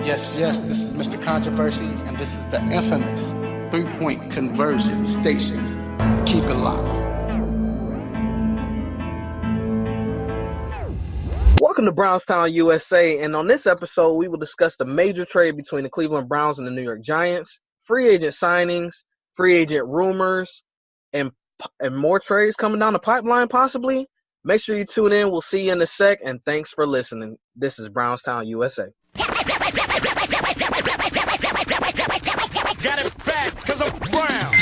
Yes, this is Mr. Controversy, and this is the infamous three-point conversion station. Keep it locked. Welcome to Brownstown, USA, and on this episode, we will discuss the major trade between the Cleveland Browns and the New York Giants, free agent signings, free agent rumors, and more trades coming down the pipeline, possibly. Make sure you tune in. We'll see you in a sec, and thanks for listening. This is Brownstown, USA. Got it back, cause I'm brown.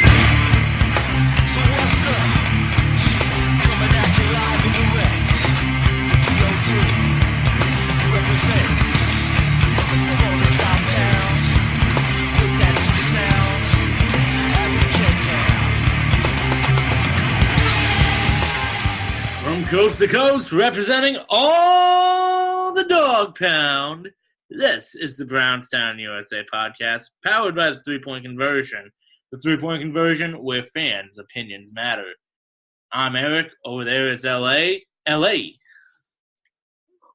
So what's up? Coming at you live in direct. Yo, dude, represent. Still on the South Town. With that new sound. As we get down. From coast to coast, representing all the dog pound, this is the Brownstown USA podcast, powered by the three-point conversion. The three-point conversion, where fans' opinions matter. I'm Eric. Over there is LA.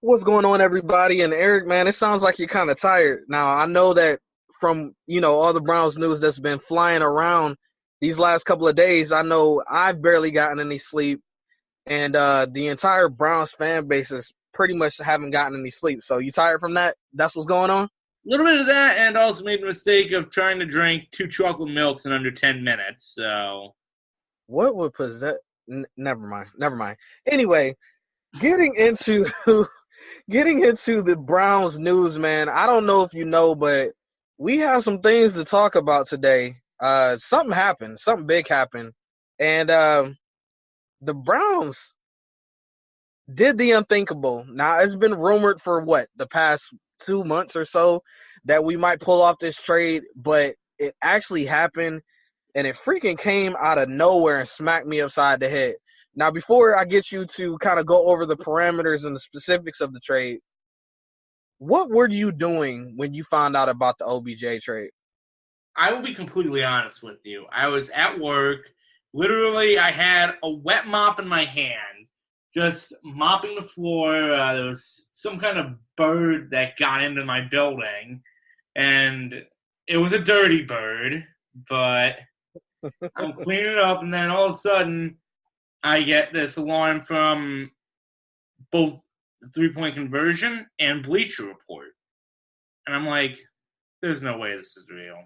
What's going on, everybody? And Eric, man, it sounds like you're kind of tired. Now, I know that from, all the Browns news that's been flying around these last couple of days, I know I've barely gotten any sleep, and the entire Browns fan base is pretty much haven't gotten any sleep. So you tired from that? That's what's going on? A little bit of that, and also made the mistake of trying to drink 2 chocolate milks in under 10 minutes, so... What would possess... Never mind. Anyway, getting into the Browns news, man, I don't know if you know, but we have some things to talk about today. Something happened. Something big happened. And the Browns did the unthinkable. Now, it's been rumored for the past 2 months or so that we might pull off this trade, but it actually happened, and it freaking came out of nowhere and smacked me upside the head. Now, before I get you to kind of go over the parameters and the specifics of the trade, what were you doing when you found out about the OBJ trade? I will be completely honest with you. I was at work. Literally, I had a wet mop in my hand, just mopping the floor. There was some kind of bird that got into my building, and it was a dirty bird, but I'm cleaning it up, and then all of a sudden, I get this alarm from both the three-point conversion and Bleacher Report. And I'm like, there's no way this is real.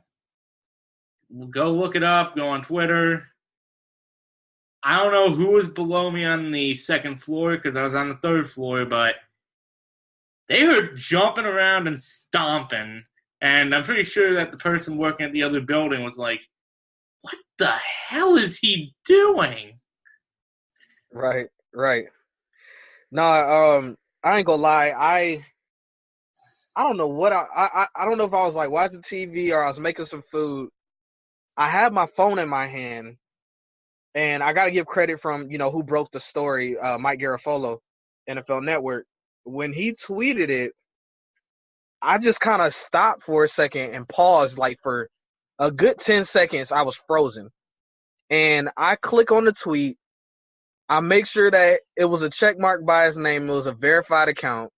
Go look it up, go on Twitter. I don't know who was below me on the second floor because I was on the third floor, but they were jumping around and stomping. And I'm pretty sure that the person working at the other building was like, what the hell is he doing? Right. No, I ain't gonna lie. I don't know what I don't know if I was like watching TV or I was making some food. I had my phone in my hand. And I got to give credit from, who broke the story, Mike Garafolo, NFL Network. When he tweeted it, I just kind of stopped for a second and paused. Like for a good 10 seconds, I was frozen. And I click on the tweet. I make sure that it was a check mark by his name. It was a verified account.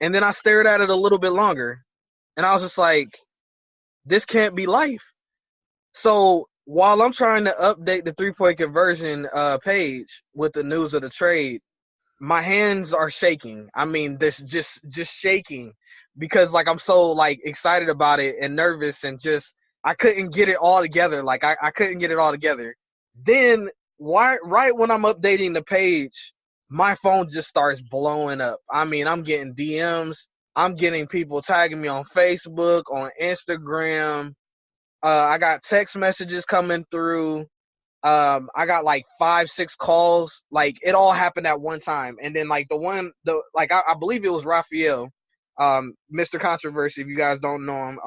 And then I stared at it a little bit longer. And I was just like, this can't be life. So while I'm trying to update the three-point conversion page with the news of the trade, my hands are shaking. I mean, this just shaking because I'm so excited about it and nervous and just I couldn't get it all together. I couldn't get it all together. Then right when I'm updating the page, my phone just starts blowing up. I mean, I'm getting DMs. I'm getting people tagging me on Facebook, on Instagram. I got text messages coming through. I got 5-6 calls. It all happened at one time. And then I believe it was Raphael, Mr. Controversy, if you guys don't know him,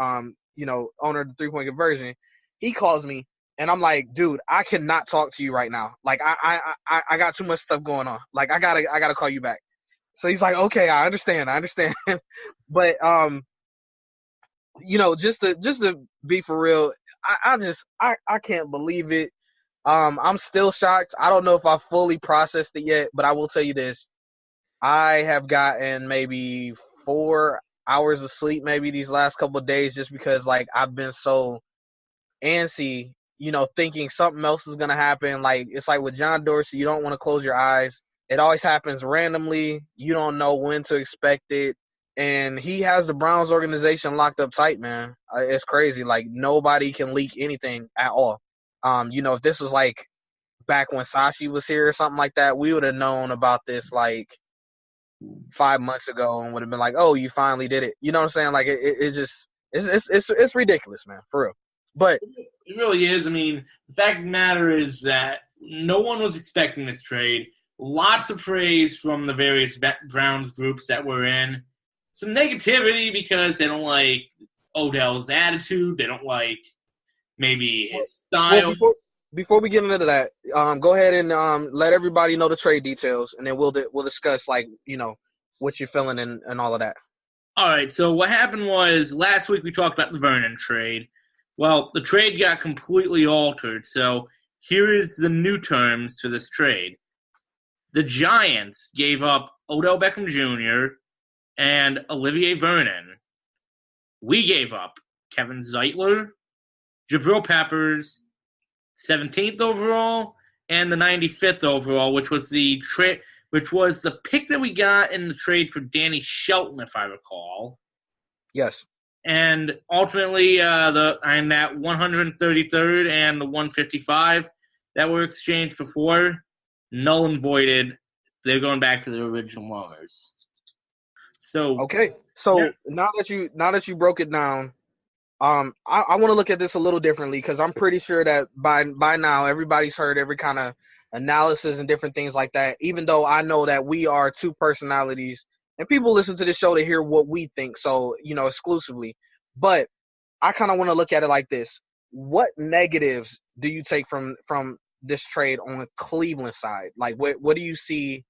owner of the three-point conversion. He calls me and I'm like, dude, I cannot talk to you right now. I got too much stuff going on. I gotta call you back. So he's like, okay, I understand. But just to be for real, I can't believe it. I'm still shocked. I don't know if I fully processed it yet, but I will tell you this. I have gotten maybe 4 hours of sleep maybe these last couple of days just because like I've been so antsy, thinking something else is gonna happen. Like it's like with John Dorsey, you don't want to close your eyes. It always happens randomly. You don't know when to expect it. And he has the Browns organization locked up tight, man. It's crazy. Like nobody can leak anything at all. If this was like back when Sashi was here or something like that, we would have known about this like 5 months ago and would have been like, "Oh, you finally did it." You know what I'm saying? Like it just it's ridiculous, man, for real. But it really is. I mean, the fact of the matter is that no one was expecting this trade. Lots of praise from the various Browns groups that were in. Some negativity because they don't like Odell's attitude. They don't like maybe his style. Well, before we get into that, go ahead and let everybody know the trade details, and then we'll discuss like what you're feeling and all of that. All right. So what happened was last week we talked about the Vernon trade. Well, the trade got completely altered. So here is the new terms for this trade. The Giants gave up Odell Beckham Jr. and Olivier Vernon. We gave up Kevin Zeitler, Jabril Peppers, 17th overall, and the 95th overall, which was the pick that we got in the trade for Danny Shelton, if I recall. Yes. And ultimately, that 133rd and the 155 that were exchanged before, null and voided. They're going back to the original owners. So okay. So yeah. now that you broke it down, I want to look at this a little differently because I'm pretty sure that by now everybody's heard every kind of analysis and different things like that. Even though I know that we are two personalities and people listen to this show to hear what we think, so exclusively. But I kind of want to look at it like this: what negatives do you take from this trade on the Cleveland side? Like, what do you see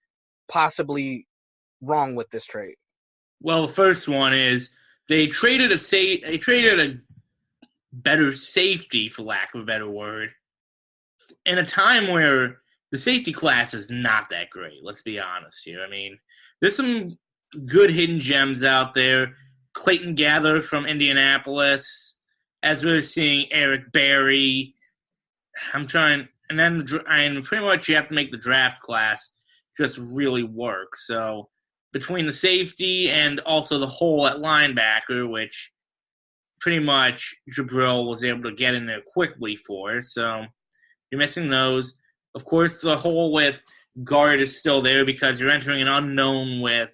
possibly wrong with this trade? Well, the first one is they traded a better safety, for lack of a better word, in a time where the safety class is not that great. Let's be honest here. I mean, there's some good hidden gems out there. Clayton Gather from Indianapolis, as we're seeing Eric Berry. And pretty much you have to make the draft class just really work. So between the safety and also the hole at linebacker, which pretty much Jabril was able to get in there quickly for. So you're missing those. Of course, the hole with guard is still there because you're entering an unknown with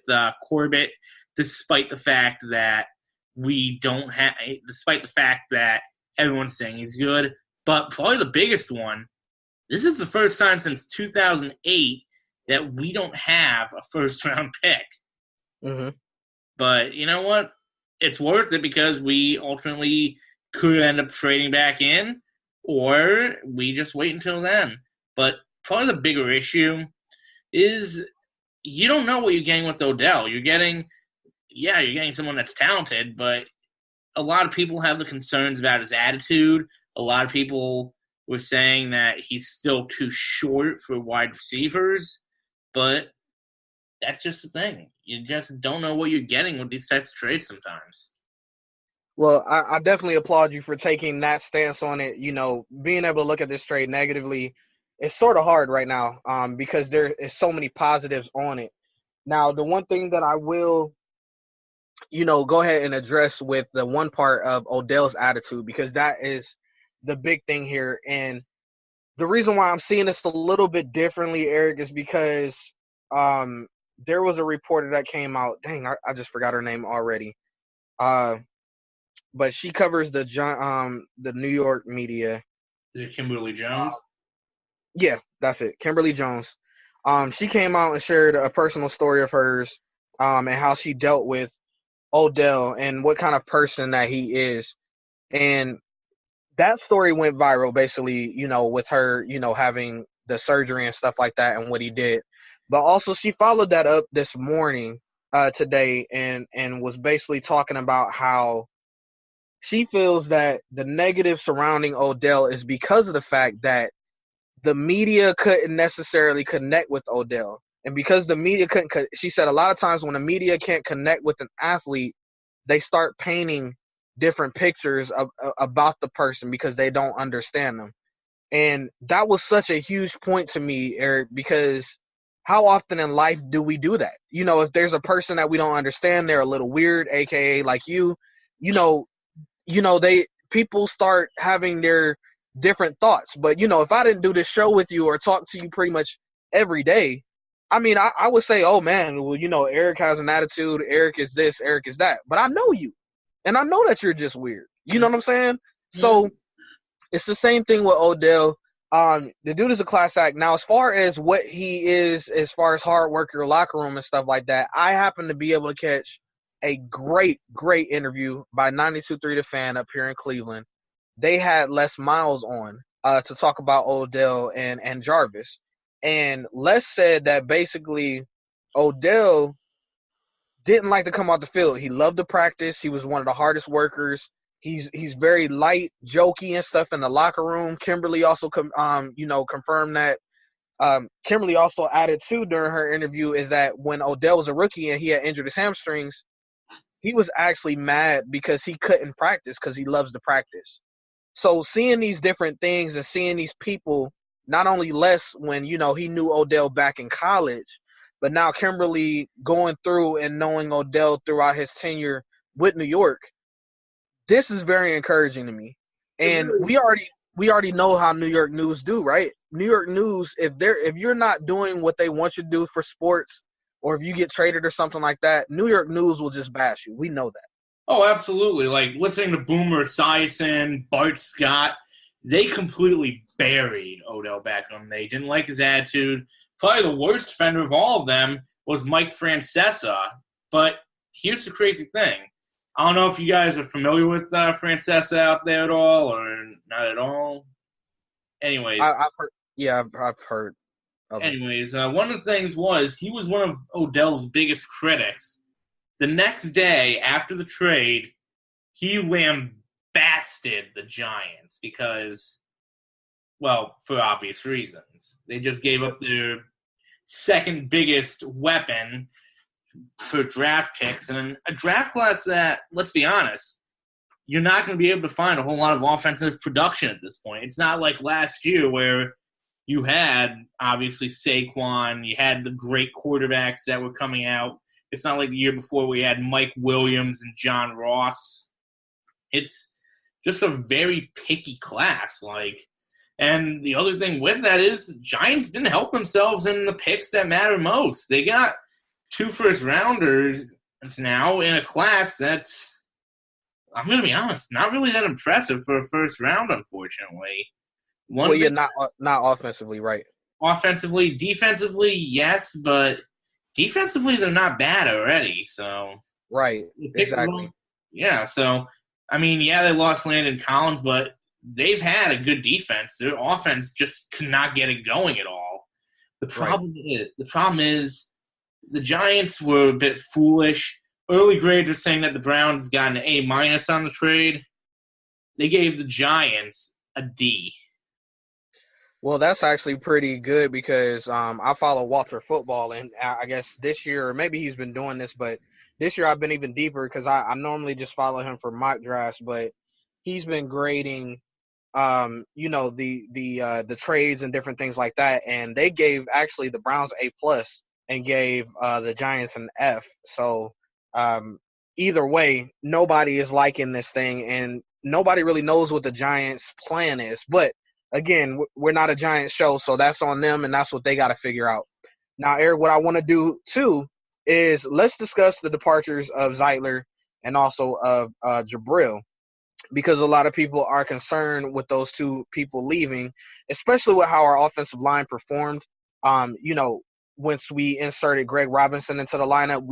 Corbett, despite the fact that everyone's saying he's good. But probably the biggest one, this is the first time since 2008 that we don't have a first-round pick. Mm-hmm. But you know what? It's worth it because we ultimately could end up trading back in, or we just wait until then. But probably the bigger issue is you don't know what you're getting with Odell. You're getting someone that's talented, but a lot of people have the concerns about his attitude. A lot of people were saying that he's still too short for wide receivers, but that's just the thing. You just don't know what you're getting with these types of trades sometimes. Well, I definitely applaud you for taking that stance on it. Being able to look at this trade negatively, it's sort of hard right now because there is so many positives on it. Now, the one thing that I will, go ahead and address with the one part of Odell's attitude, because that is the big thing here. And the reason why I'm seeing this a little bit differently, Eric, is because there was a reporter that came out. Dang, I just forgot her name already. But she covers the New York media. Is it Kimberly Jones? Yeah, that's it. Kimberly Jones. She came out and shared a personal story of hers and how she dealt with Odell and what kind of person that he is. And that story went viral basically, with her, having the surgery and stuff like that and what he did. But also she followed that up this morning today and was basically talking about how she feels that the negative surrounding Odell is because of the fact that the media couldn't necessarily connect with Odell. And because the media couldn't – she said a lot of times when the media can't connect with an athlete, they start painting different pictures about the person because they don't understand them. And that was such a huge point to me, Eric, because how often in life do we do that? You know, if there's a person that we don't understand, they're a little weird, aka like you know, people start having their different thoughts. But if I didn't do this show with you or talk to you pretty much every day, I mean, I would say, oh man, well, Eric has an attitude, Eric is this, Eric is that. But I know you, and I know that you're just weird. You know what I'm saying? So it's the same thing with Odell. The dude is a class act. Now, as far as what he is, as far as hard worker, locker room and stuff like that, I happen to be able to catch a great interview by 92.3 The Fan up here in Cleveland. They had Les Miles on to talk about Odell and Jarvis. And Les said that basically Odell didn't like to come out the field. He loved to practice. He was one of the hardest workers. He's very light, jokey and stuff in the locker room. Kimberly also confirmed that. Kimberly also added too during her interview is that when Odell was a rookie and he had injured his hamstrings, he was actually mad because he couldn't practice because he loves to practice. So seeing these different things and seeing these people, not only Les when, he knew Odell back in college, but now Kimberly going through and knowing Odell throughout his tenure with New York, this is very encouraging to me. And we already know how New York News do, right? New York News, if you're not doing what they want you to do for sports, or if you get traded or something like that, New York News will just bash you. We know that. Oh, absolutely. Like, listening to Boomer Esiason, Bart Scott, they completely buried Odell Beckham. They didn't like his attitude. Probably the worst offender of all of them was Mike Francesa. But here's the crazy thing. I don't know if you guys are familiar with Francesa out there at all or not at all. Anyways. I've heard. Yeah, I've heard. Anyways, one of the things was he was one of Odell's biggest critics. The next day after the trade, he lambasted the Giants because, well, for obvious reasons. They just gave up their second biggest weapon for draft picks. And a draft class that, let's be honest, you're not going to be able to find a whole lot of offensive production at this point. It's not like last year where you had, obviously, Saquon. You had the great quarterbacks that were coming out. It's not like the year before we had Mike Williams and John Ross. It's just a very picky class. And the other thing with that is the Giants didn't help themselves in the picks that matter most. They got 2 first-rounders now in a class that's, I'm going to be honest, not really that impressive for a first round, unfortunately. You're not offensively, right? Offensively, defensively, yes, but defensively they're not bad already. So right, exactly. Yeah, so I mean, they lost Landon Collins, but they've had a good defense. Their offense just could not get it going at all. The problem is the Giants were a bit foolish. Early grades are saying that the Browns got an A- on the trade. They gave the Giants a D. Well, that's actually pretty good because I follow Walter football, and I guess this year, or maybe he's been doing this, but this year I've been even deeper because I normally just follow him for mock drafts, but he's been grading, the trades and different things like that, and they gave actually the Browns A+ and gave the Giants an F. So either way, nobody is liking this thing, and nobody really knows what the Giants' plan is, but again, we're not a Giants show, so that's on them, and that's what they got to figure out. Now, Eric, what I want to do, too, is let's discuss the departures of Zeitler and also of Jabril, because a lot of people are concerned with those two people leaving, especially with how our offensive line performed. Once we inserted Greg Robinson into the lineup,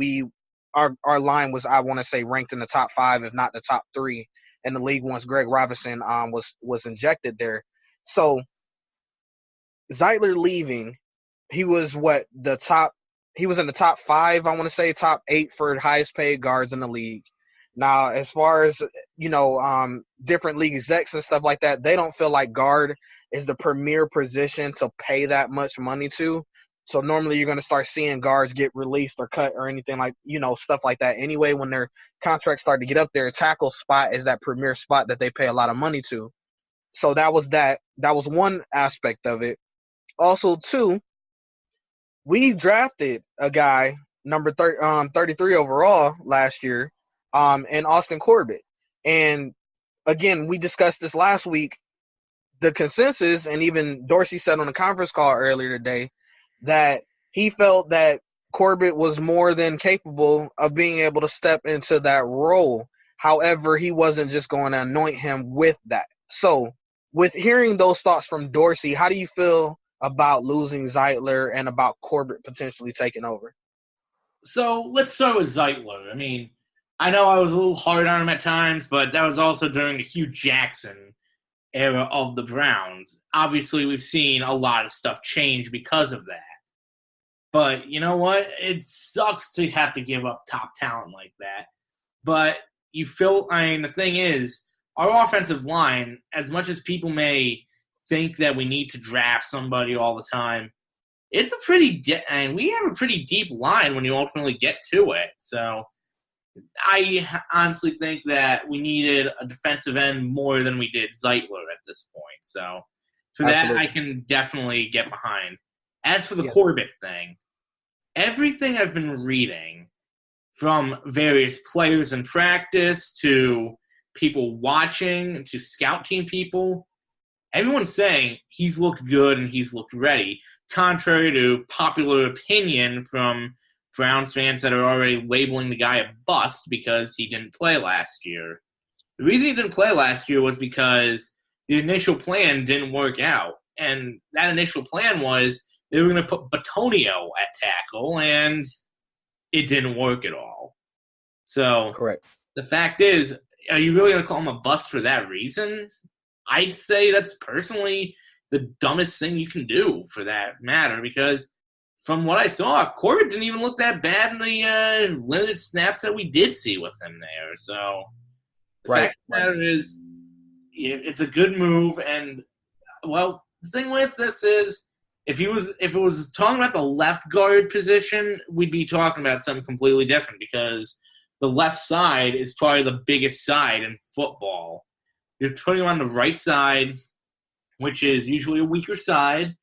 our line was, I want to say, ranked in the top 5, if not the top 3 in the league once Greg Robinson was injected there. So Zeitler leaving, he was in the top 5, I want to say top 8 for highest paid guards in the league. Now, as far as, different league execs and stuff like that, they don't feel like guard is the premier position to pay that much money to. So normally you're going to start seeing guards get released or cut or anything like, stuff like that. Anyway, when their contracts start to get up there, tackle spot is that premier spot that they pay a lot of money to. So that was that. That was one aspect of it. Also, two, we drafted a guy number 33 overall last year, in Austin Corbett. And again, we discussed this last week. The consensus, and even Dorsey said on the conference call earlier today, that he felt that Corbett was more than capable of being able to step into that role. However, he wasn't just going to anoint him with that. So, with hearing those thoughts from Dorsey, how do you feel about losing Zeitler and about Corbett potentially taking over? So let's start with Zeitler. I mean, I know I was a little hard on him at times, but that was also during the Hugh Jackson era of the Browns. Obviously, we've seen a lot of stuff change because of that. But you know what? It sucks to have to give up top talent like that. But the thing is, our offensive line, as much as people may think that we need to draft somebody all the time, it's and we have a pretty deep line when you ultimately get to it. So I honestly think that we needed a defensive end more than we did Zeitler at this point. So for that, I can definitely get behind. As for the Corbett thing, everything I've been reading, from various players in practice to people watching to scout team people, everyone's saying he's looked good and he's looked ready, contrary to popular opinion from Browns fans that are already labeling the guy a bust because he didn't play last year. The reason he didn't play last year was because the initial plan didn't work out. And that initial plan was they were going to put Batonio at tackle, and it didn't work at all. So correct. The fact is, are you really going to call him a bust for that reason? I'd say that's personally the dumbest thing you can do for that matter, because from what I saw, Corbett didn't even look that bad in the limited snaps that we did see with him there. So the fact of the matter is, it's a good move. And, well, the thing with this is, if it was talking about the left guard position, we'd be talking about something completely different, because the left side is probably the biggest side in football. You're putting him on the right side, which is usually a weaker side,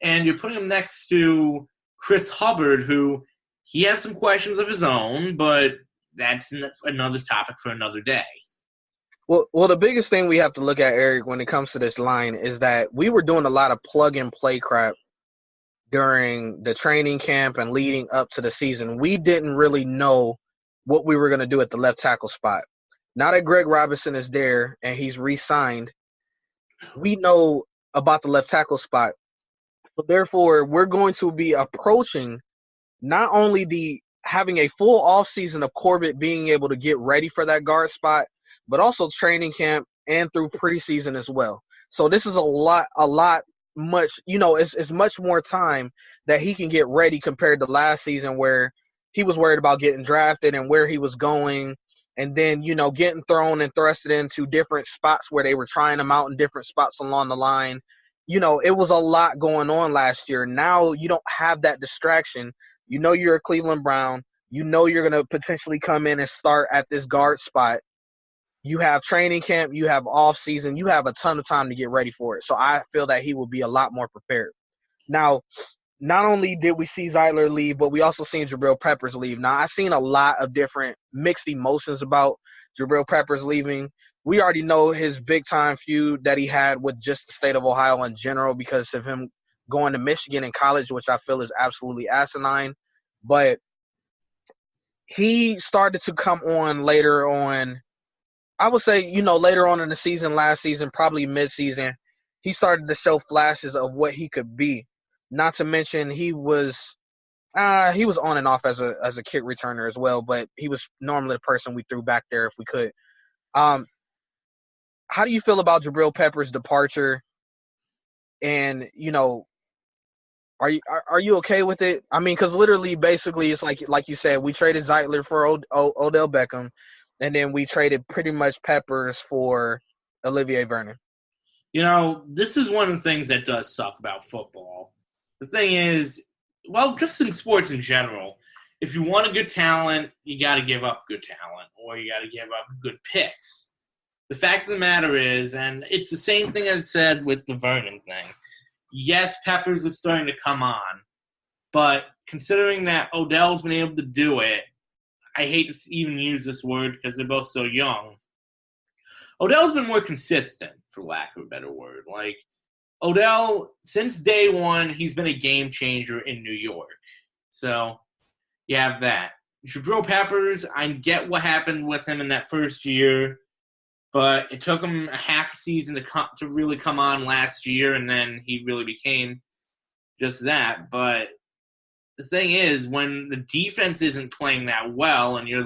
and you're putting him next to Chris Hubbard, who he has some questions of his own, but that's another topic for another day. Well, the biggest thing we have to look at, Eric, when it comes to this line is that we were doing a lot of plug-and-play crap during the training camp and leading up to the season. We didn't really know what we were going to do at the left tackle spot. Now that Greg Robinson is there and he's re-signed, we know about the left tackle spot. So therefore, we're going to be approaching not only having a full offseason of Corbett being able to get ready for that guard spot, but also training camp and through preseason as well. So this is it's much more time that he can get ready compared to last season, where he was worried about getting drafted and where he was going, and then, getting thrown and thrusted into different spots where they were trying him out in different spots along the line. It was a lot going on last year. Now you don't have that distraction. You're a Cleveland Brown. You're going to potentially come in and start at this guard spot. You have training camp. You have off season. You have a ton of time to get ready for it. So I feel that he will be a lot more prepared. Now, not only did we see Zeitler leave, but we also seen Jabril Peppers leave. Now, I've seen a lot of different mixed emotions about Jabril Peppers leaving. We already know his big-time feud that he had with just the state of Ohio in general because of him going to Michigan in college, which I feel is absolutely asinine. But he started to come on later on. I would say, later on in the season, last season, probably mid-season, he started to show flashes of what he could be. Not to mention he was on and off as a kick returner as well, but he was normally the person we threw back there if we could. How do you feel about Jabril Peppers' departure? And, are you okay with it? I mean, because literally, basically, it's like you said, we traded Zeitler for Odell Beckham, and then we traded pretty much Peppers for Olivier Vernon. This is one of the things that does suck about football. The thing is, well, just in sports in general, if you want a good talent, you got to give up good talent, or you got to give up good picks. The fact of the matter is, and it's the same thing as said with the Vernon thing. Yes, Peppers was starting to come on, but considering that Odell's been able to do it, I hate to even use this word because they're both so young. Odell's been more consistent, for lack of a better word. Like, Odell, since day one, he's been a game changer in New York. So, you have that. Jabril Peppers, I get what happened with him in that first year, but it took him a half season to really come on last year, and then he really became just that. But the thing is, when the defense isn't playing that well, and you're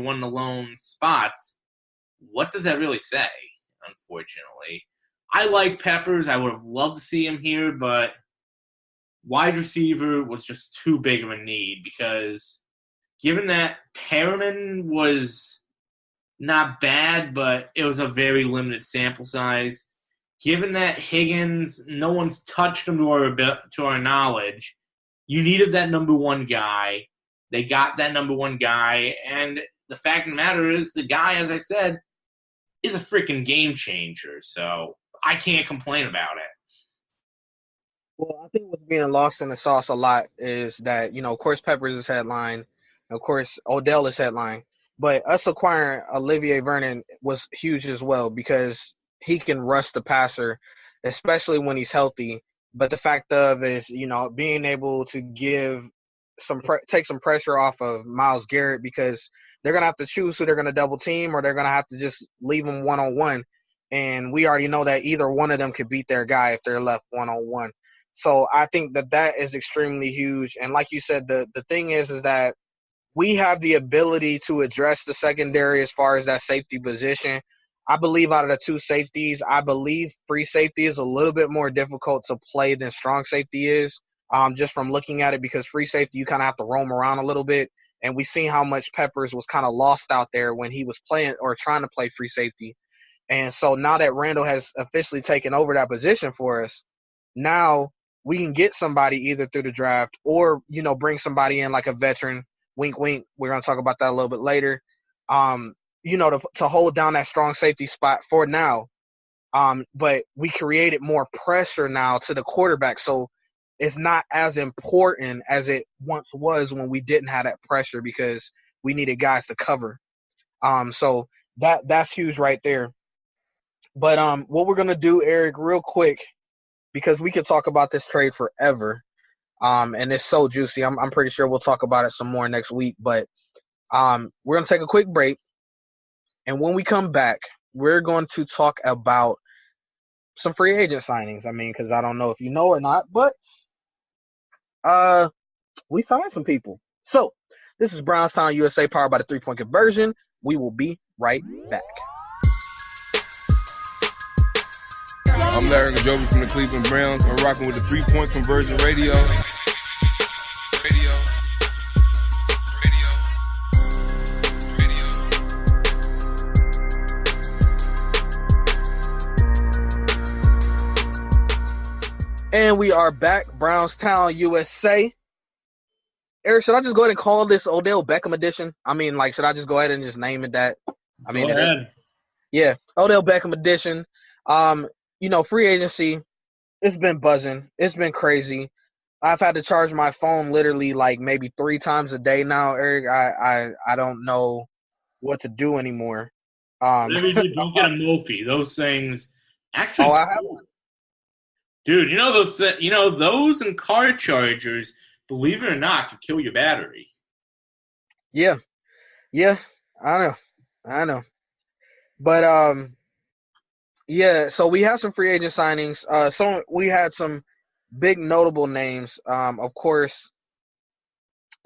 one of the lone spots, what does that really say? Unfortunately, I like Peppers. I would have loved to see him here, but wide receiver was just too big of a need because given that Perriman was not bad, but it was a very limited sample size. Given that Higgins, no one's touched him to our knowledge, you needed that number one guy. They got that number one guy, and the fact of the matter is the guy, as I said, is a freaking game changer, so I can't complain about it. Well, I think what's being lost in the sauce a lot is that, of course, Peppers is headline. Of course, Odell is headline. But us acquiring Olivier Vernon was huge as well because he can rush the passer, especially when he's healthy. But the fact of is, being able to take some pressure off of Myles Garrett because they're going to have to choose who they're going to double team or they're going to have to just leave him one-on-one. And we already know that either one of them could beat their guy if they're left one-on-one. So I think that is extremely huge. And like you said, the thing is that we have the ability to address the secondary as far as that safety position. I believe out of the two safeties, I believe free safety is a little bit more difficult to play than strong safety is, just from looking at it because free safety, you kind of have to roam around a little bit. And we seen how much Peppers was kind of lost out there when he was playing or trying to play free safety. And so now that Randall has officially taken over that position for us, now we can get somebody either through the draft or, bring somebody in like a veteran. Wink, wink. We're going to talk about that a little bit later. To hold down that strong safety spot for now. But we created more pressure now to the quarterback. So it's not as important as it once was when we didn't have that pressure because we needed guys to cover. So that's huge right there. But what we're going to do, Eric, real quick, because we could talk about this trade forever. And it's so juicy. I'm pretty sure we'll talk about it some more next week. But we're going to take a quick break. And when we come back, we're going to talk about some free agent signings. I mean, because I don't know if you know or not, but we signed some people. So this is Brownstown USA, powered by the 3-Point Conversion. We will be right back. I'm Larry Gajobi from the Cleveland Browns. I'm rocking with the 3-Point Conversion Radio. And we are back, Brownstown, USA. Eric, should I just go ahead and call this Odell Beckham edition? I mean, should I just go ahead and just name it that? I mean, go ahead. Yeah, Odell Beckham edition. Free agency, it's been buzzing. It's been crazy. I've had to charge my phone literally maybe 3 times a day now, Eric. I don't know what to do anymore. Don't get a Mophie. Those things actually. Oh, I have one. Dude, those and car chargers, believe it or not, could kill your battery. Yeah, I know. But yeah. So we have some free agent signings. We had some big notable names. Of course,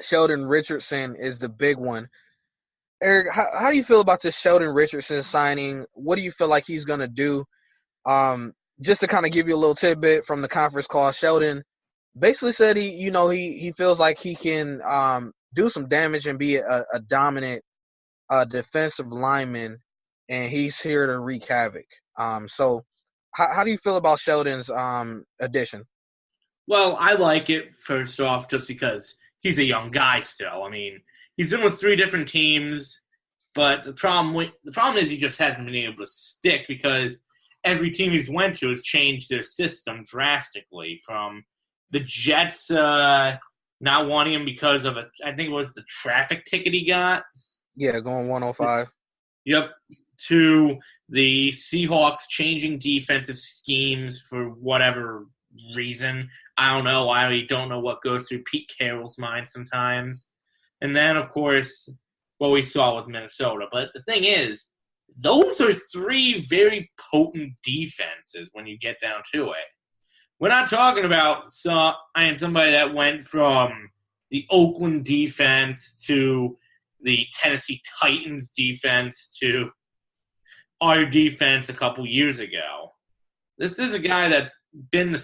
Sheldon Richardson is the big one. Eric, how do you feel about this Sheldon Richardson signing? What do you feel like he's gonna do? Just to kind of give you a little tidbit from the conference call, Sheldon basically said he feels like he can do some damage and be a dominant defensive lineman, and he's here to wreak havoc. So how do you feel about Sheldon's addition? Well, I like it, first off, just because he's a young guy still. I mean, he's been with 3 different teams, but the problem is he just hasn't been able to stick because every team he's went to has changed their system drastically. From the Jets not wanting him because of I think it was the traffic ticket he got. Yeah, going 105. Yep. To the Seahawks changing defensive schemes for whatever reason. I don't know. I don't know what goes through Pete Carroll's mind sometimes. And then, of course, what we saw with Minnesota. But the thing is, those are 3 very potent defenses when you get down to it. We're not talking about somebody that went from the Oakland defense to the Tennessee Titans defense to our defense a couple years ago. This is a guy that's been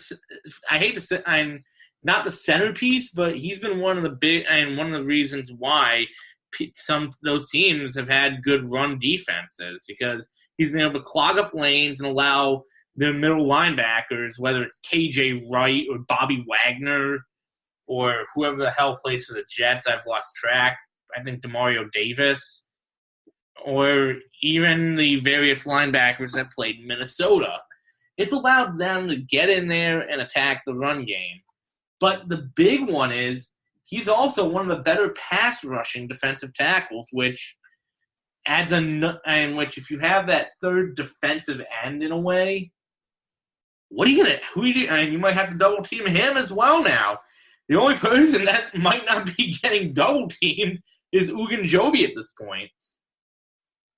I hate to say I'm not the centerpiece, but he's been one of the reasons why those teams have had good run defenses, because he's been able to clog up lanes and allow the middle linebackers, whether it's KJ Wright or Bobby Wagner or whoever the hell plays for the Jets, I've lost track. I think Demario Davis, or even the various linebackers that played in Minnesota. It's allowed them to get in there and attack the run game. But the big one is he's also one of the better pass-rushing defensive tackles, which adds which if you have that third defensive end in a way, you might have to double-team him as well now. The only person that might not be getting double-teamed is Ogunjobi at this point.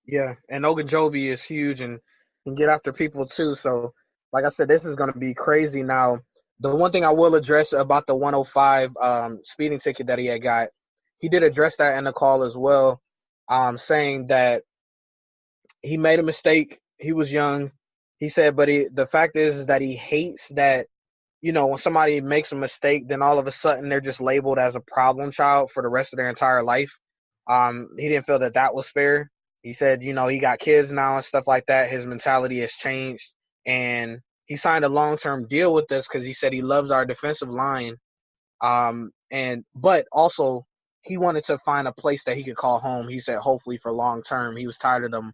Yeah, and Ogunjobi is huge and can get after people too. So, like I said, this is going to be crazy. Now, the one thing I will address about the 105 speeding ticket that he had got, he did address that in the call as well, saying that he made a mistake. He was young. He said, but the fact is that he hates that, when somebody makes a mistake, then all of a sudden they're just labeled as a problem child for the rest of their entire life. He didn't feel that was fair. He said, he got kids now and stuff like that. His mentality has changed. And he signed a long-term deal with us because he said he loves our defensive line. But also he wanted to find a place that he could call home. He said, hopefully for long-term. He was tired of them,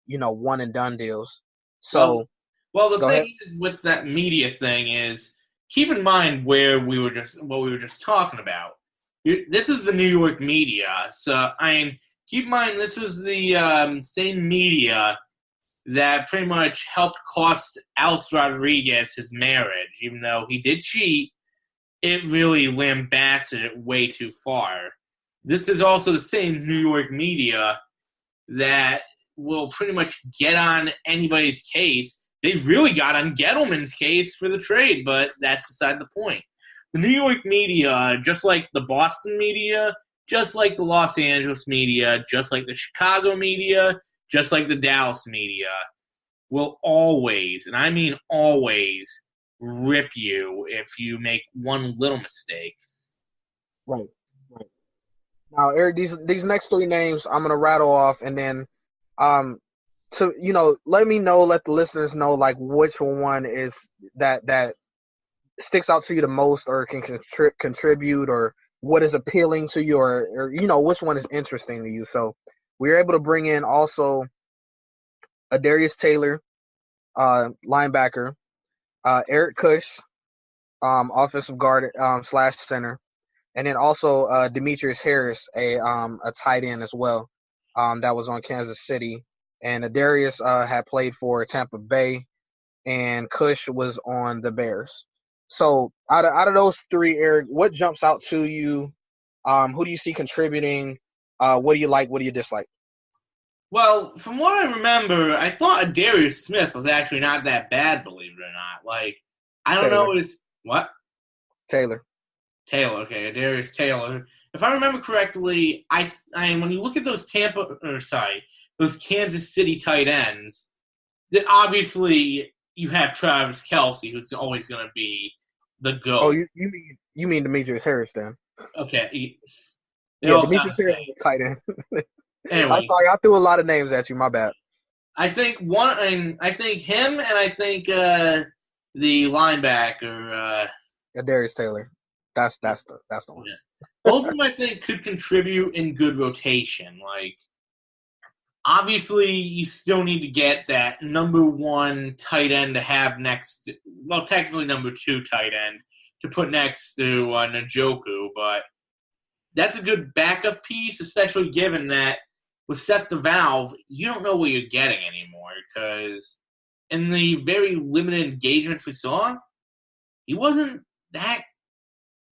one-and-done deals. So, well, the thing is with that media thing is, keep in mind what we were just talking about. This is the New York media. So, keep in mind this was the same media that pretty much helped cost Alex Rodriguez his marriage. Even though he did cheat, it really lambasted it way too far. This is also the same New York media that will pretty much get on anybody's case. They really got on Gettleman's case for the trade, but that's beside the point. The New York media, just like the Boston media, just like the Los Angeles media, just like the Chicago media, just like the Dallas media, will always, and I mean always, rip you if you make one little mistake. Right. Now, Eric, these next 3 names I'm going to rattle off, and then let the listeners know, like, which one is that sticks out to you the most, or can contribute, or what is appealing to you, or which one is interesting to you. So we were able to bring in also Adarius Taylor, linebacker, Eric Kush, offensive guard / center, and then also Demetrius Harris, a tight end as well, that was on Kansas City. And Adarius had played for Tampa Bay, and Kush was on the Bears. So out of those 3, Eric, what jumps out to you? Who do you see contributing? What do you like? What do you dislike? Well, from what I remember, I thought Adarius Smith was actually not that bad, believe it or not. Like, I don't know what? Taylor. Okay, Adarius Taylor. If I remember correctly, I when you look at those those Kansas City tight ends, that obviously you have Travis Kelce, who's always going to be the GOAT. Oh, you mean Demetrius Harris then? Okay. Demetrius Harris is a tight end. Anyway, I'm sorry, I threw a lot of names at you. My bad. I think him, and I think the linebacker, Darius Taylor. That's the one. Yeah. Both of them, I think, could contribute in good rotation. Like, obviously, you still need to get that number one tight end to have next. Well, technically number two tight end to put next to Njoku, but that's a good backup piece, especially given that with Seth DeValve, you don't know what you're getting anymore because in the very limited engagements we saw, he wasn't that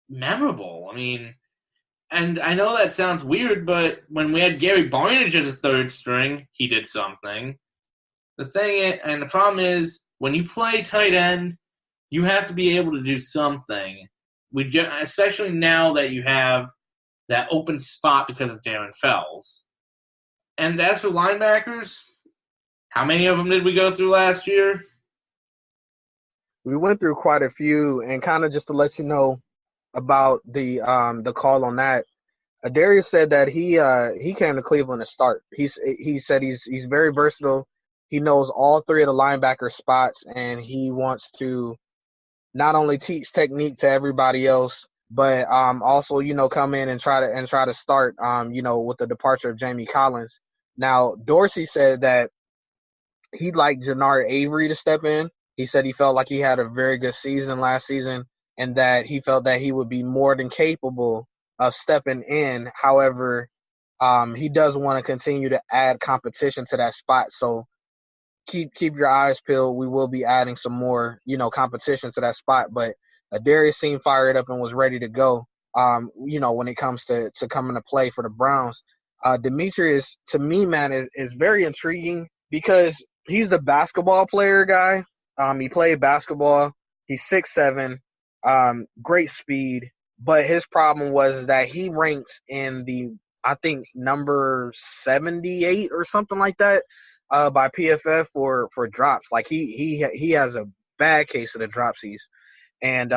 memorable. I mean, and I know that sounds weird, but when we had Gary Barnidge as a third string, he did something. The problem is, when you play tight end, you have to be able to do something. Especially now that you have that open spot because of Darren Fells. And as for linebackers, how many of them did we go through last year? We went through quite a few, and kind of just to let you know about the call on that. Darius said that he came to Cleveland to start. He said he's very versatile. He knows all three of the linebacker spots, and he wants to not only teach technique to everybody else, but also come in and try to start with the departure of Jamie Collins. Now Dorsey said that he'd like Jannard Avery to step in. He said he felt like he had a very good season last season, and that he felt that he would be more than capable of stepping in. However, he does want to continue to add competition to that spot. So keep your eyes peeled. We will be adding some more, competition to that spot. But Darius seemed fired up and was ready to go, when it comes to coming to play for the Browns. Demetrius, to me, man, is very intriguing because he's the basketball player guy. He played basketball. He's 6'7", great speed. But his problem was that he ranks in the, I think, number 78 or something like that by PFF for drops. Like he has a bad case of the dropsies. And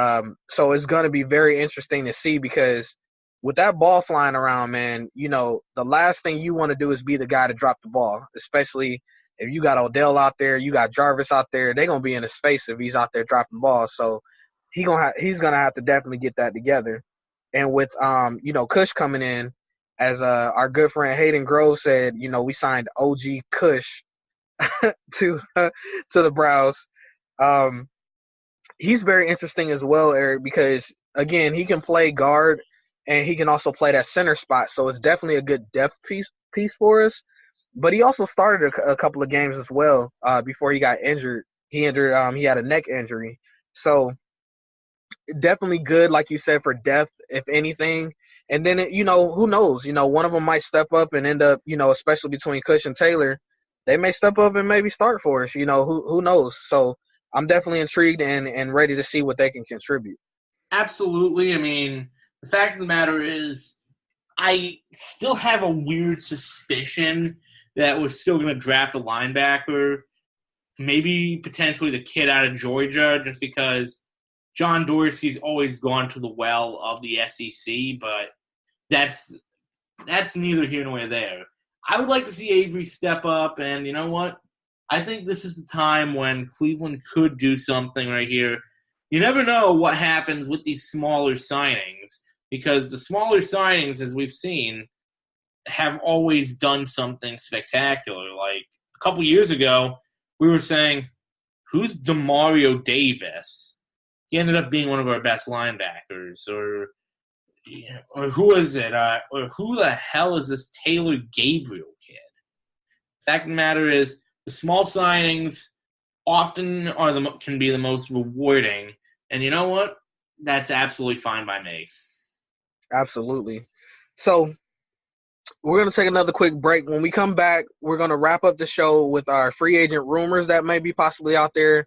so it's going to be very interesting to see because with that ball flying around, man, the last thing you want to do is be the guy to drop the ball, especially if you got Odell out there, you got Jarvis out there. They're going to be in his face if he's out there dropping balls. So he's going to have to definitely get that together. And with, Kush coming in, as our good friend Hayden Grove said, we signed OG Kush to the Browns. He's very interesting as well, Eric, because, again, he can play guard and he can also play that center spot. So it's definitely a good depth piece for us. But he also started a couple of games as well before he got injured. He had a neck injury. So definitely good, like you said, for depth, if anything. And then, who knows? One of them might step up and end up, especially between Kush and Taylor, they may step up and maybe start for us. Who knows? So I'm definitely intrigued and ready to see what they can contribute. Absolutely. I mean, the fact of the matter is I still have a weird suspicion that we're still going to draft a linebacker, maybe potentially the kid out of Georgia, just because John Dorsey's always gone to the well of the SEC, but that's neither here nor there. I would like to see Avery step up, and you know what? I think this is the time when Cleveland could do something right here. You never know what happens with these smaller signings, because the smaller signings, as we've seen, have always done something spectacular. Like a couple years ago, we were saying, who's Demario Davis? He ended up being one of our best linebackers. Or who is it? Or who the hell is this Taylor Gabriel kid? The fact of the matter is, the small signings often can be the most rewarding. And you know what? That's absolutely fine by me. Absolutely. So we're going to take another quick break. When we come back, we're going to wrap up the show with our free agent rumors that may be possibly out there,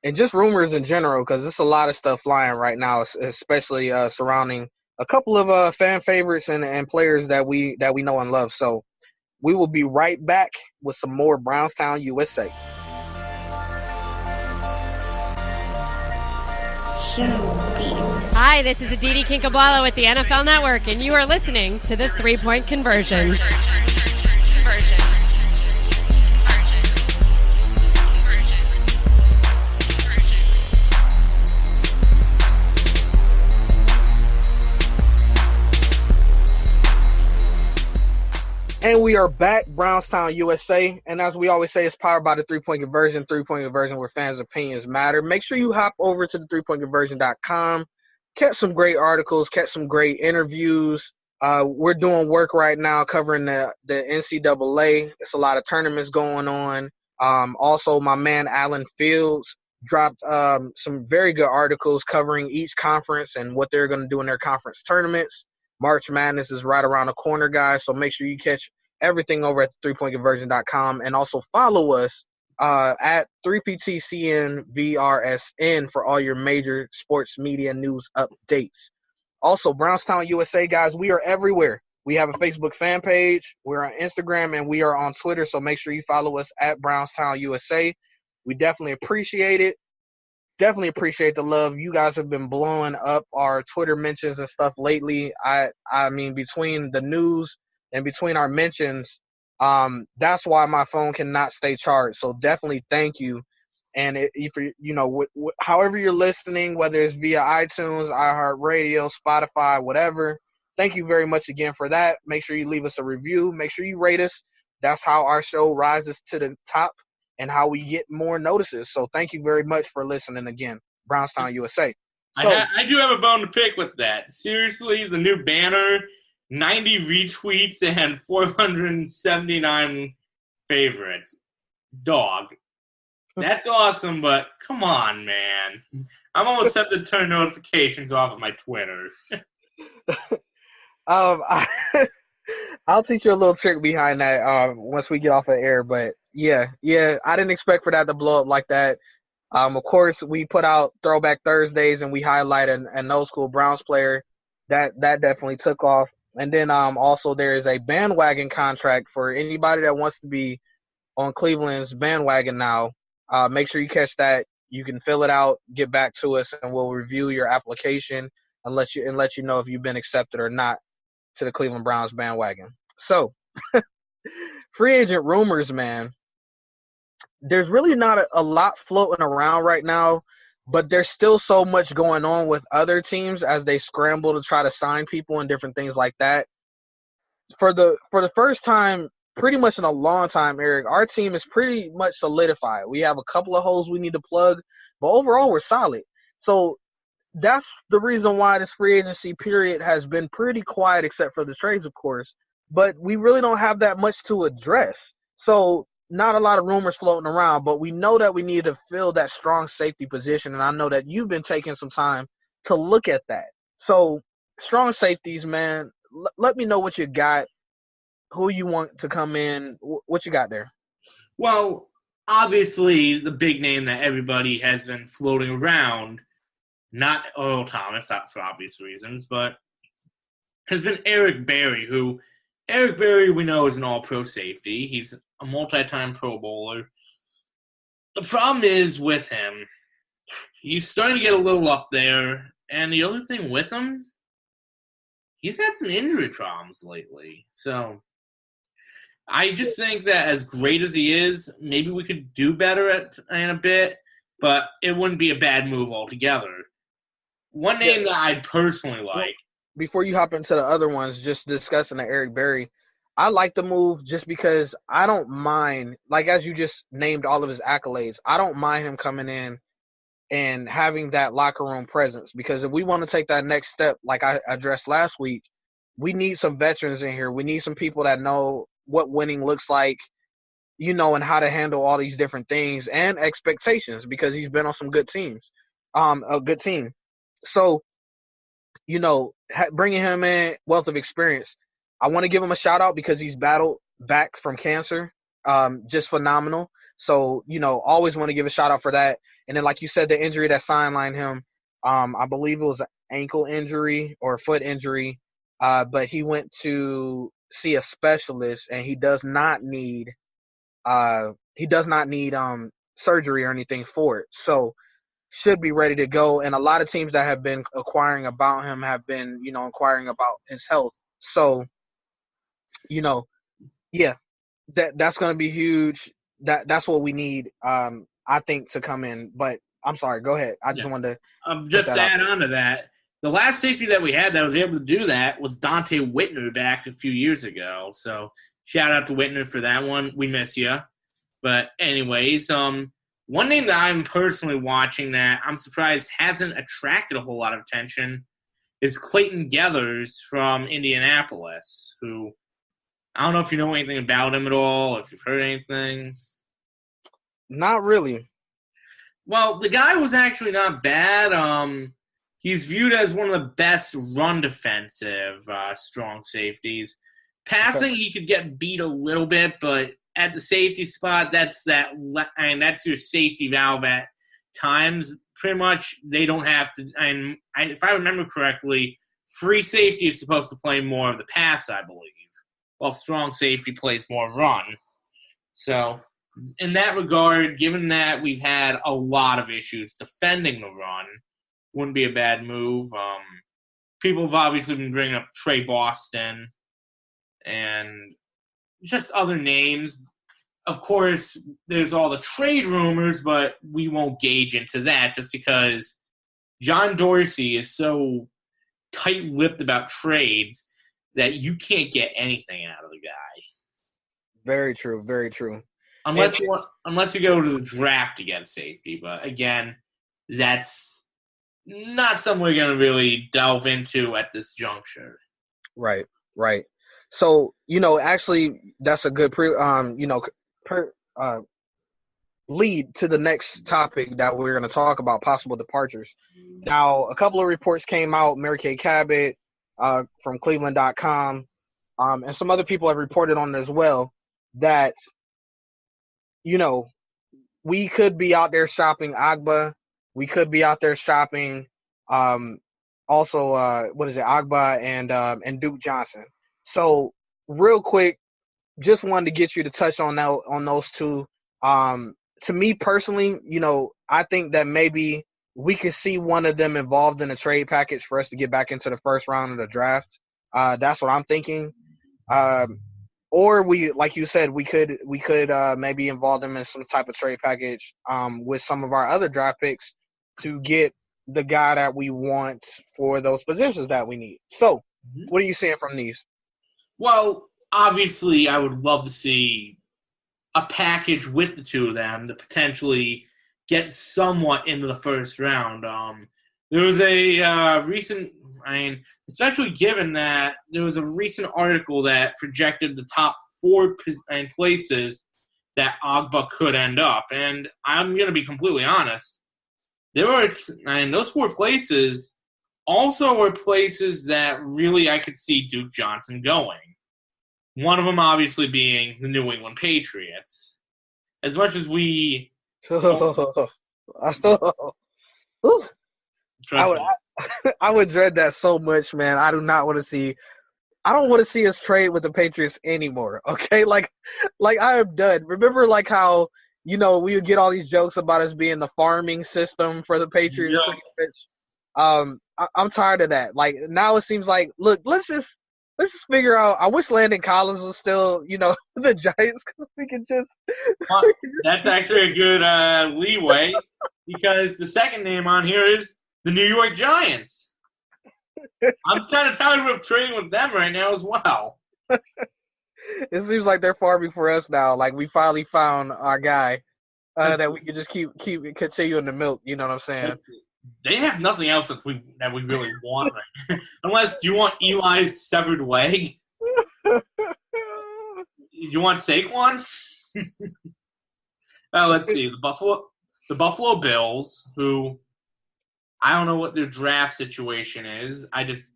and just rumors in general, because there's a lot of stuff flying right now, especially surrounding a couple of fan favorites and players that we know and love. So we will be right back with some more Brownstown USA. Hi, this is Aditi Kinkabwala with the NFL Network, and you are listening to the 3-Point Conversion. we are back, Brownstown, USA. And as we always say, it's powered by the 3-Point Conversion. 3-Point Conversion, where fans' opinions matter. Make sure you hop over to the 3pointconversion.com. Catch some great articles, catch some great interviews. We're doing work right now covering the NCAA. It's a lot of tournaments going on. Also, my man Alan Fields dropped some very good articles covering each conference and what they're going to do in their conference tournaments. March Madness is right around the corner, guys, so make sure you catch everything over at 3pointconversion.com, and also follow us at 3PTCNVRSN for all your major sports media news updates. Also, Brownstown USA, guys, we are everywhere. We have a Facebook fan page, we're on Instagram, and we are on Twitter, so make sure you follow us at Brownstown USA. We definitely appreciate it. Definitely appreciate the love. You guys have been blowing up our Twitter mentions and stuff lately. I mean, between the news and between our mentions, that's why my phone cannot stay charged. So definitely thank you. And if you know, however you're listening, whether it's via iTunes, iHeartRadio, Spotify, whatever, thank you very much again for that. Make sure you leave us a review. Make sure you rate us. That's how our show rises to the top and how we get more notices. So thank you very much for listening again, Brownstown USA. So, I do have a bone to pick with that. Seriously, the new banner, 90 retweets and 479 favorites. Dog. That's awesome, but come on, man. I'm almost set to turn notifications off of my Twitter. I'll teach you a little trick behind that once we get off of air. But yeah, I didn't expect for that to blow up like that. Of course, we put out Throwback Thursdays and we highlight an old school Browns player. That definitely took off. And then also there is a bandwagon contract for anybody that wants to be on Cleveland's bandwagon now. Make sure you catch that. You can fill it out, get back to us, and we'll review your application and let you know if you've been accepted or not to the Cleveland Browns bandwagon. So, free agent rumors, man. There's really not a lot floating around right now, but there's still so much going on with other teams as they scramble to try to sign people and different things like that. For the first time, pretty much in a long time, Eric, our team is pretty much solidified. We have a couple of holes we need to plug, but overall we're solid. So that's the reason why this free agency period has been pretty quiet, except for the trades, of course. But we really don't have that much to address. So not a lot of rumors floating around, but we know that we need to fill that strong safety position, and I know that you've been taking some time to look at that. So strong safeties, man, let me know what you got, who you want to come in, what you got there. Well, obviously the big name that everybody has been floating around, not Earl Thomas, not for obvious reasons, but has been Eric Berry, who Eric Berry we know is an all-pro safety. He's a multi-time Pro Bowler. The problem is with him, he's starting to get a little up there, and the other thing with him, he's had some injury problems lately. So I just think that as great as he is, maybe we could do better in a bit, but it wouldn't be a bad move altogether. One name that I'd personally like. Before you hop into the other ones, just discussing the Eric Berry, I like the move just because I don't mind, like as you just named all of his accolades, I don't mind him coming in and having that locker room presence, because if we want to take that next step, like I addressed last week, we need some veterans in here. We need some people that know what winning looks like, you know, and how to handle all these different things and expectations, because he's been on some good teams, a good team. So, you know, bringing him in, wealth of experience. I want to give him a shout out because he's battled back from cancer, just phenomenal. So, you know, always want to give a shout out for that. And then, like you said, the injury that sidelined him, I believe it was an ankle injury or foot injury, but he went to see a specialist, and he does not need surgery or anything for it. So should be ready to go. And a lot of teams that have been inquiring about him have been, you know, inquiring about his health. So, you know, yeah, that's going to be huge. That's what we need, I think, to come in. But I'm sorry, go ahead. I just wanted to just to add on to that. The last safety that we had that was able to do that was Dante Whitner back a few years ago. So shout out to Whitner for that one. We miss you. But anyways, one name that I'm personally watching that I'm surprised hasn't attracted a whole lot of attention is Clayton Geathers from Indianapolis, who I don't know if you know anything about him at all, if you've heard anything. Not really. Well, the guy was actually not bad. He's viewed as one of the best run defensive strong safeties. Passing, he could get beat a little bit, but at the safety spot, that's your safety valve at times. Pretty much, they don't have to. And if I remember correctly, free safety is supposed to play more of the pass, I believe, while strong safety plays more run. So, in that regard, given that we've had a lot of issues defending the run, wouldn't be a bad move. People have obviously been bringing up Trey Boston and just other names. Of course, there's all the trade rumors, but we won't gauge into that just because John Dorsey is so tight-lipped about trades that you can't get anything out of the guy. Very true. Very true. Unless you go to the draft to get safety. But again, that's not something we're going to really delve into at this juncture. Right. So, actually, that's a good lead to the next topic that we're going to talk about, possible departures. Now, a couple of reports came out, Mary Kay Cabot from Cleveland.com, and some other people have reported on it as well, that, we could be out there shopping Agba. We could be out there shopping Agba and Duke Johnson. So real quick, just wanted to get you to touch on those two. To me personally, I think that maybe we could see one of them involved in a trade package for us to get back into the first round of the draft. That's what I'm thinking. Or we, like you said, we could maybe involve them in some type of trade package with some of our other draft picks to get the guy that we want for those positions that we need. So, what are you seeing from these? Well, obviously, I would love to see a package with the two of them to potentially get somewhat into the first round. There was a recent, especially given that there was a recent article that projected the top 4 places that Agba could end up. And I'm going to be completely honest. Those 4 places also were places that really I could see Duke Johnson going. One of them obviously being the New England Patriots. As much as we... I would dread that so much, man. I do not want to see. I don't want to see us trade with the Patriots anymore. Okay, like I am done. Remember, like how we would get all these jokes about us being the farming system for the Patriots. Yeah. I'm tired of that. Like now, it seems like let's just figure out. I wish Landon Collins was still the Giants because we can just. Well, that's actually a good leeway because the second name on here is the New York Giants. I'm kind of tired of trading with them right now as well. It seems like they're farming for us now. Like we finally found our guy that we can just keep continuing to milk. You know what I'm saying? They have nothing else that we really want right now. Unless, do you want Eli's severed leg? Do you want Saquon? Let's see. The Buffalo Bills, who I don't know what their draft situation is. I just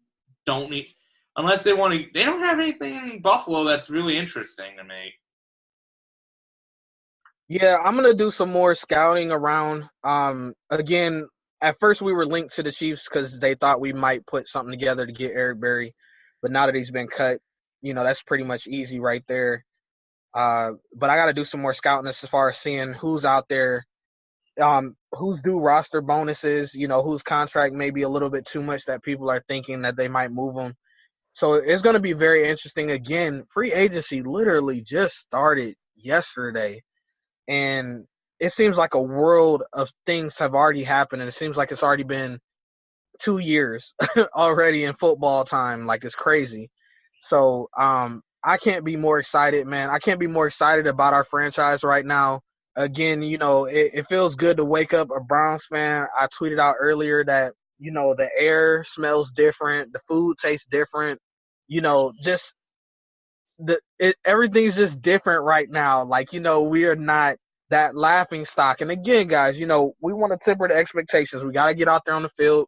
don't need – unless they want to – they don't have anything in Buffalo that's really interesting to me. Yeah, I'm going to do some more scouting around. Again, at first we were linked to the Chiefs because they thought we might put something together to get Eric Berry. But now that he's been cut, that's pretty much easy right there. But I got to do some more scouting as far as seeing who's out there. Who's due roster bonuses, whose contract may be a little bit too much that people are thinking that they might move them. So it's going to be very interesting. Again, free agency literally just started yesterday. And it seems like a world of things have already happened. And it seems like it's already been 2 years already in football time. Like it's crazy. So I can't be more excited, man. I can't be more excited about our franchise right now. Again, it feels good to wake up a Browns fan. I tweeted out earlier that, the air smells different, the food tastes different, just everything's just different right now. Like, we are not that laughing stock. And again, guys, we want to temper the expectations. We got to get out there on the field.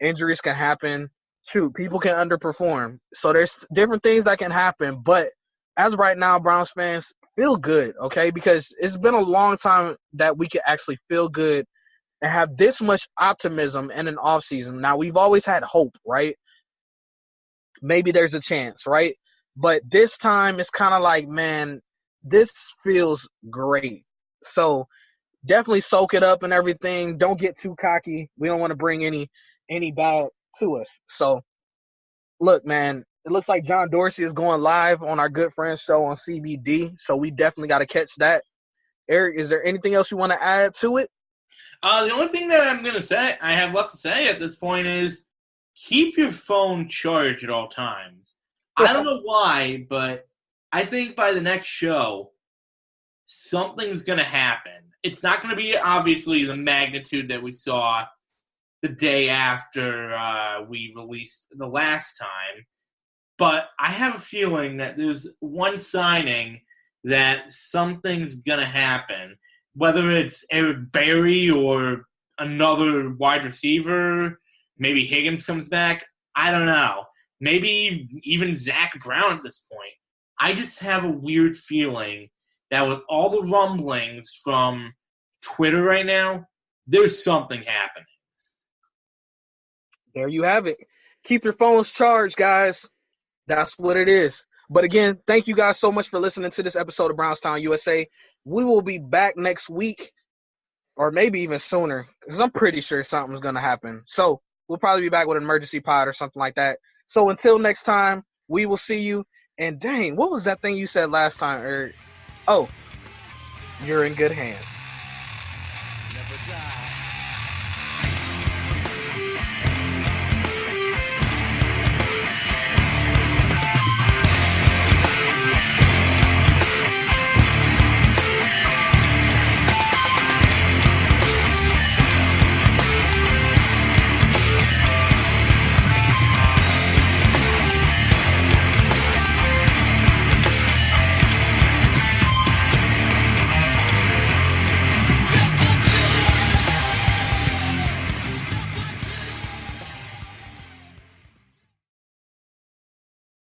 Injuries can happen. Shoot, people can underperform. So there's different things that can happen. But as of right now, Browns fans, feel good, okay? Because it's been a long time that we could actually feel good and have this much optimism in an offseason. Now, we've always had hope, right? Maybe there's a chance, right? But this time it's kind of like, man, this feels great. So definitely soak it up and everything. Don't get too cocky. We don't want to bring any bad to us. So, look, man, it looks like John Dorsey is going live on our Good Friends show on CBD. So we definitely got to catch that. Eric, is there anything else you want to add to it? The only thing that I'm going to say, I have left to say at this point is keep your phone charged at all times. I don't know why, but I think by the next show, something's going to happen. It's not going to be, obviously, the magnitude that we saw the day after we released the last time. But I have a feeling that there's one signing that something's going to happen. Whether it's Eric Berry or another wide receiver, maybe Higgins comes back, I don't know. Maybe even Zach Brown at this point. I just have a weird feeling that with all the rumblings from Twitter right now, there's something happening. There you have it. Keep your phones charged, guys. That's what it is. But again, thank you guys so much for listening to this episode of Brownstown USA. We will be back next week, or maybe even sooner, because I'm pretty sure something's going to happen. So we'll probably be back with an emergency pod or something like that. So until next time, we will see you. And dang, what was that thing you said last time, Eric? Oh, you're in good hands. Never die.